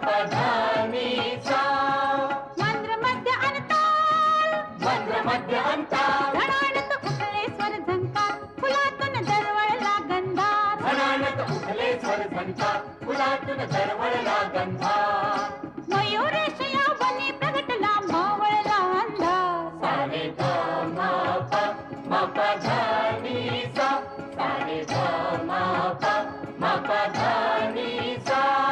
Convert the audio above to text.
पधानीचा मंद्र मध्य अंताल मंद्र मध्य अंताल घणानत उठले स्वर झंकार फुलातून दरवळला गंधार घणानत उठले स्वर झंकार फुलातून दरवळला गंधार